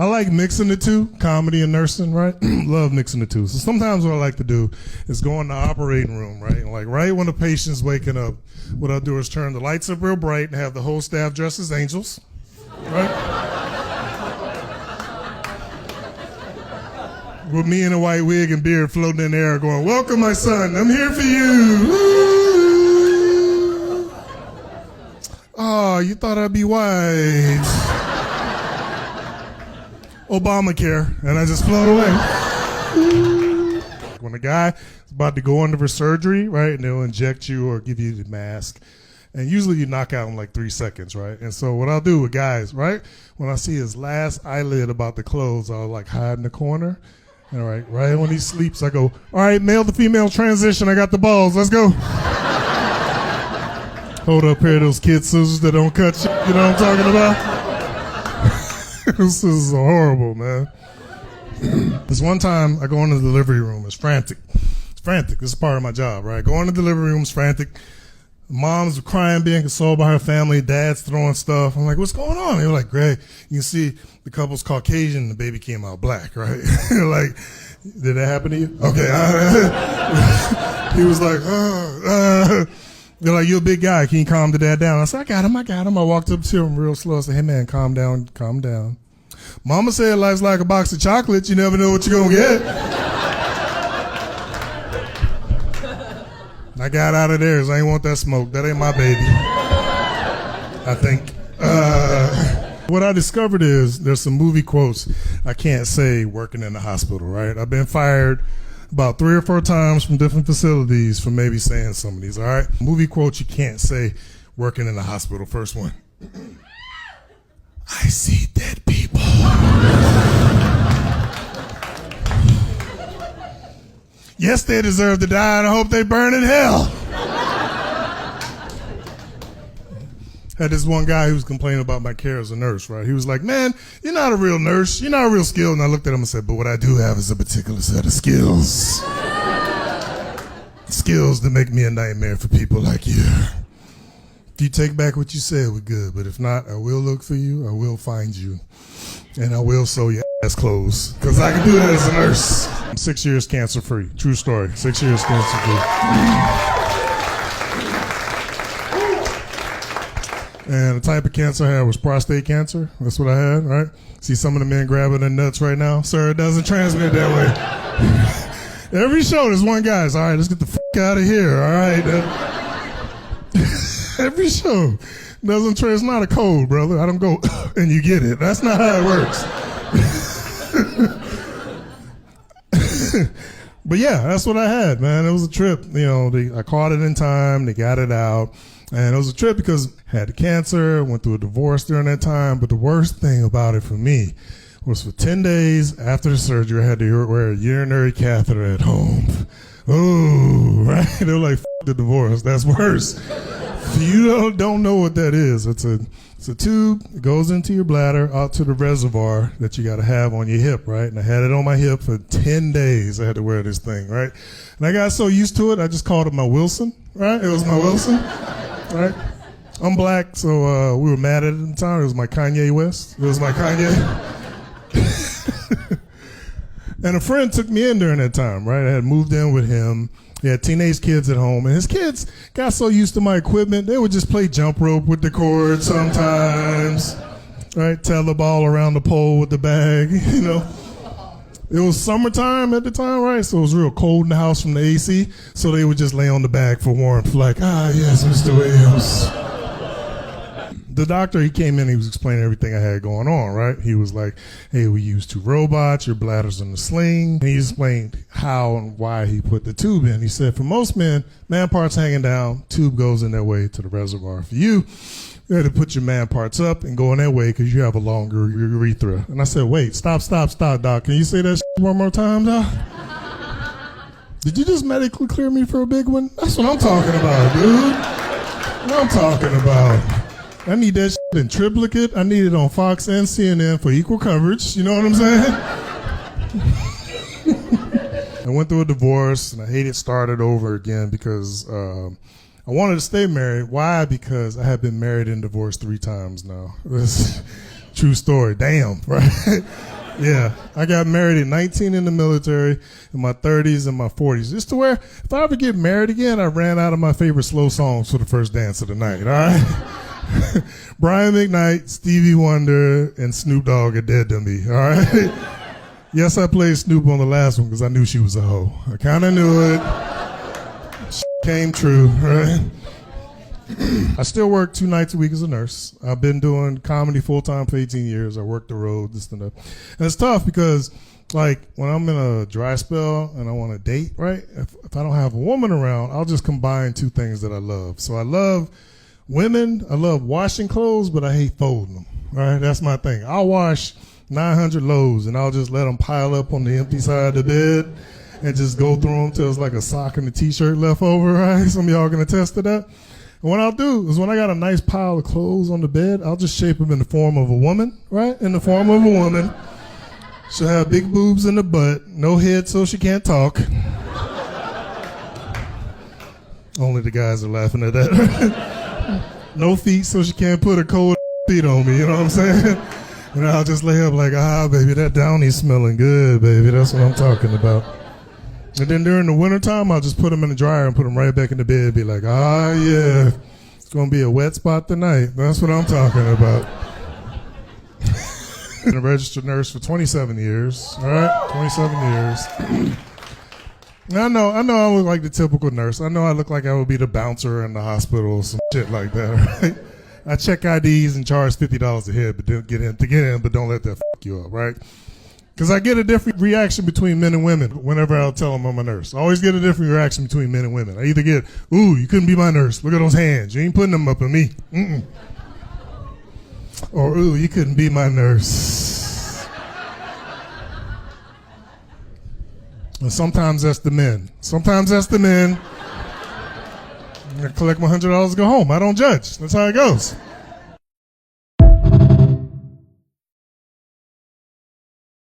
I like mixing the two, comedy and nursing, right? Love mixing the two. So sometimes what I like to do is go in the operating room, right? And like right when the patient's waking up, what I'll do is turn the lights up real bright and have the whole staff dressed as angels, right? With me in a white wig and beard floating in the air going, "Welcome, my son, I'm here for you." Woo! Oh, you thought I'd be white. Obamacare, and I just float away. When a guy is about to go under for surgery, right, and they'll inject you or give you the mask, and usually you knock out in like 3 seconds, right? And so what I'll do with guys, right, when I see his last eyelid about to close, I'll like hide in the corner, and right when he sleeps, I go, "All right, male to female transition, I got the balls, let's go." Hold up a pair of those kid scissors that don't cut shit, you know what I'm talking about? This is horrible, man. This one time I go in the delivery room, it's frantic. It's frantic, this is part of my job, right? Go in the delivery room, it's frantic. Mom's crying, being consoled by her family, dad's throwing stuff. I'm like, "What's going on?" They're like, "Greg, you can see the couple's Caucasian, the baby came out black," right? Like, did that happen to you? Okay. He was like, they're like, "You're a big guy, can you calm the dad down?" I said, I got him. I walked up to him real slow. I said, "Hey man, calm down. Mama said life's like a box of chocolates, you never know what you're gonna get." I got out of there because I ain't want that smoke. That ain't my baby, I think. What I discovered is there's some movie quotes I can't say working in the hospital, right? I've been fired about 3 or 4 times from different facilities for maybe saying some of these, all right? Movie quotes you can't say working in the hospital. First one. "I see dead people." Yes, they deserve to die, and I hope they burn in hell. Had this one guy who was complaining about my care as a nurse, right? He was like, "Man, you're not a real nurse. You're not a real skilled." And I looked at him and said, "But what I do have is a particular set of skills. Skills that make me a nightmare for people like you. If you take back what you said, we're good. But if not, I will look for you, I will find you, and I will sew your ass clothes. Because I can do that as a nurse." I'm 6 years cancer-free. True story. 6 years cancer-free. And the type of cancer I had was prostate cancer. That's what I had, right? See some of the men grabbing their nuts right now? Sir, it doesn't transmit that way. Every show, there's one guy. All right, let's get the fuck out of here, all right? Every show doesn't transmit. It's not a cold, brother. I don't go, and you get it. That's not how it works. But yeah, that's what I had, man. It was a trip. You know, I caught it in time. They got it out. And it was a trip because I had cancer, went through a divorce during that time. But the worst thing about it for me was for 10 days after the surgery, I had to wear a urinary catheter at home. Oh, right? They're like, "F the divorce. That's worse." If you don't know what that is, it's a tube that goes into your bladder out to the reservoir that you got to have on your hip, right? And I had it on my hip for 10 days. I had to wear this thing, right? And I got so used to it, I just called it my Wilson, right? It was my Wilson. Right? I'm black, so we were mad at it at the time. It was my Kanye West. It was my Kanye. And a friend took me in during that time, right? I had moved in with him. He had teenage kids at home, and his kids got so used to my equipment, they would just play jump rope with the cord sometimes, right? Tetherball around the pole with the bag, you know. It was summertime at the time, right? So it was real cold in the house from the AC. So they would just lay on the bag for warmth, like, "Yes, Mr. Williams." The doctor, he came in, he was explaining everything I had going on, right? He was like, "Hey, we used 2 robots, your bladder's in the sling." And he explained how and why he put the tube in. He said, for most men, man parts hanging down, tube goes in their way to the reservoir. For you had to put your man parts up and go in that way because you have a longer urethra. And I said, "Wait, stop, doc. Can you say that one more time, doc? Did you just medically clear me for a big one? That's what I'm talking about, dude. What I'm talking about. I need that in triplicate. I need it on Fox and CNN for equal coverage. You know what I'm saying?" I went through a divorce, and I hated started over again because I wanted to stay married. Why? Because I had been married and divorced 3 times now. True story. Damn, right? Yeah, I got married at 19 in the military, in my 30s and my 40s. Just to where, if I ever get married again, I ran out of my favorite slow songs for the first dance of the night, all right? Brian McKnight, Stevie Wonder, and Snoop Dogg are dead to me, all right? Yes, I played Snoop on the last one because I knew she was a hoe. I kind of knew it. Came true, right? I still work 2 nights a week as a nurse. I've been doing comedy full-time for 18 years. I work the road, this and that. And it's tough because, like, when I'm in a dry spell and I want to date, right, if I don't have a woman around, I'll just combine 2 things that I love. So I love women. I love washing clothes, but I hate folding them, right? That's my thing. I'll wash 900 loads, and I'll just let them pile up on the empty side of the bed and just go through them till it's like a sock and a T-shirt left over, right? Some of y'all can attest to that. And what I'll do is when I got a nice pile of clothes on the bed, I'll just shape them in the form of a woman, right? In the form of a woman. She'll have big boobs in the butt, no head so she can't talk. Only the guys are laughing at that. No feet so she can't put her cold feet on me, you know what I'm saying? And I'll just lay up like, baby, that Downy's smelling good, baby. That's what I'm talking about. And then during the wintertime, I'll just put them in the dryer and put them right back in the bed. Be like, yeah, it's going to be a wet spot tonight. That's what I'm talking about. Been a registered nurse for 27 years, all right? 27 years. I know I look like the typical nurse. I know I look like I would be the bouncer in the hospital or some shit like that, right? I check IDs and charge $50 a head to get in, but don't let that fuck you up, right? Because I get a different reaction between men and women whenever I'll tell them I'm a nurse. I always get a different reaction between men and women. I either get, ooh, you couldn't be my nurse. Look at those hands. You ain't putting them up on me. Mm-mm. Or, ooh, you couldn't be my nurse. And sometimes that's the men. I collect my $100 to go home. I don't judge. That's how it goes.